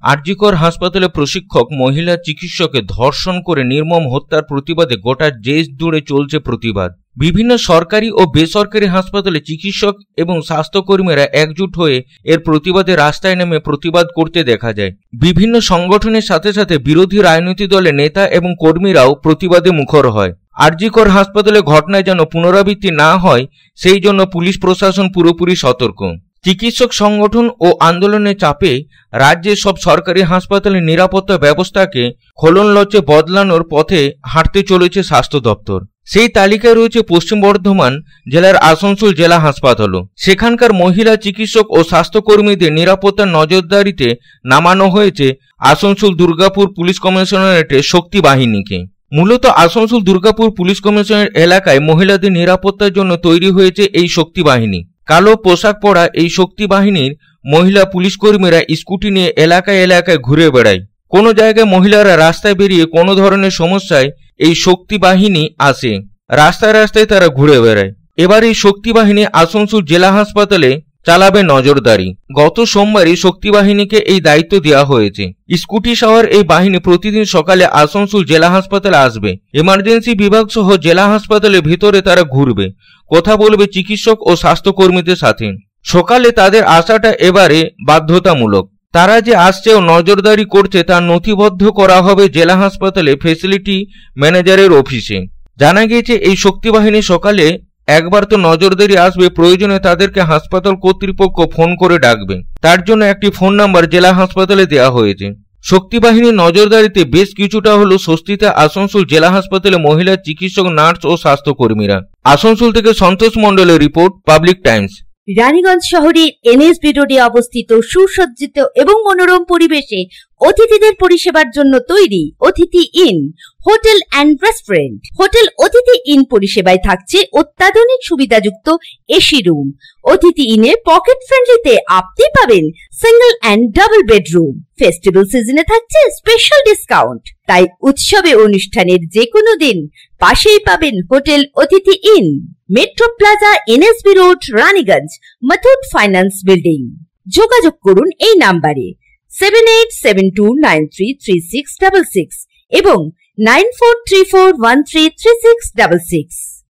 আরজিকর হাসপাতালে প্রশিক্ষক মহিলা চিকিৎসককে ধর্ষণ করে নির্মম হত্যার প্রতিবাদে গোটা দেশ জুড়ে চলছে প্রতিবাদ। বিভিন্ন সরকারি ও বেসরকারি হাসপাতালে চিকিৎসক এবং স্বাস্থ্যকর্মীরা একজোট হয়ে এর প্রতিবাদে রাস্তায় নেমে প্রতিবাদ করতে দেখা যায়। বিভিন্ন সংগঠনের সাথে সাথে বিরোধী রাজনৈতিক দলের নেতা এবং কর্মীরাও প্রতিবাদে মুখর হয়। আরজিকর হাসপাতালে ঘটনায় যেন পুনরাবৃত্তি না হয় সেই জন্য পুলিশ প্রশাসন পুরোপুরি সতর্ক। চিকিৎসক সংগঠন ও আন্দোলনের চাপে রাজ্যের সব সরকারি হাসপাতালের নিরাপত্তা ব্যবস্থাকে খোলনলচে বদলানোর পথে হাঁটতে চলেছে স্বাস্থ্য দপ্তর। সেই তালিকায় রয়েছে পশ্চিম বর্ধমান জেলার আসানসোল জেলা হাসপাতালও। সেখানকার মহিলা চিকিৎসক ও স্বাস্থ্যকর্মীদের নিরাপত্তার নজরদারিতে নামানো হয়েছে আসানসোল দুর্গাপুর পুলিশ কমিশনারেটের শক্তি বাহিনীকে। মূলত আসানসোল দুর্গাপুর পুলিশ কমিশনারেট এলাকায় মহিলাদের নিরাপত্তার জন্য তৈরি হয়েছে এই শক্তি বাহিনী। কালো পোশাক পরা এই শক্তি বাহিনীর মহিলা পুলিশ কর্মীরা স্কুটি নিয়ে এলাকায় এলাকায় ঘুরে বেড়ায়। কোনো জায়গায় মহিলারা রাস্তায় বেরিয়ে কোনো ধরনের সমস্যায় এই শক্তি বাহিনী আসে, রাস্তায় রাস্তায় তারা ঘুরে বেড়ায়। এবার এই শক্তি বাহিনী আসানসোল জেলা হাসপাতালে চালাবে নজরদারি। গত সোমবারই শক্তি বাহিনীকে এই দায়িত্ব দেওয়া হয়েছে। স্কুটি সওয়ার এই বাহিনী প্রতিদিন সকালে আসানসোল জেলা হাসপাতালে আসবে। এমার্জেন্সি বিভাগ সহ জেলা হাসপাতালের ভিতরে তারা ঘুরবে, কথা বলবে চিকিৎসক ও স্বাস্থ্যকর্মীদের সাথে। সকালে তাদের আসাটা এবারে বাধ্যতামূলক। তারা যে আসছে ও নজরদারি করছে তা নথিবদ্ধ করা হবে জেলা হাসপাতালে ফেসিলিটি ম্যানেজারের অফিসে। জানা গিয়েছে এই শক্তি বাহিনী সকালে একবার তো নজরদারি আসবে, প্রয়োজনে তাদেরকে হাসপাতাল কর্তৃপক্ষ ফোন করে ডাকবে। তার জন্য একটি ফোন নাম্বার জেলা হাসপাতালে দেওয়া হয়েছে। শক্তি বাহিনীর নজরদারিতে বেশ কিছুটা হলো স্বস্তিতে আসানসোল জেলা হাসপাতালে মহিলা চিকিৎসক, নার্স ও স্বাস্থ্যকর্মীরা। আসানসোল থেকে সন্তোষ মণ্ডলের রিপোর্ট, পাবলিক টাইমস। রানীগঞ্জ শহরের এনএসবি রোডে অবস্থিত সুসজ্জিত এবং মনোরম পরিবেশে অতিথিদের পরিষেবার জন্য তৈরি অতিথি in hotel and restaurant. Hotel অতিথি ইন পরিষেবায় থাকছে অত্যাধুনিক সুবিধাযুক্ত এসি রুম। অতিথি ইনে পকেট ফ্রেন্ডলিতে আপনি পাবেন single and double bedroom. Festival সিজনে থাকছে স্পেশাল ডিসকাউন্ট। তাই উৎসবে অনুষ্ঠানের যে কোনো দিন পাশেই পাবেন হোটেল অতিথি in, metro plaza, NSB road, Raniganj, Muthoot finance building. যোগাযোগ করুন এই নাম্বারে 7872933666 এবং 9434133666।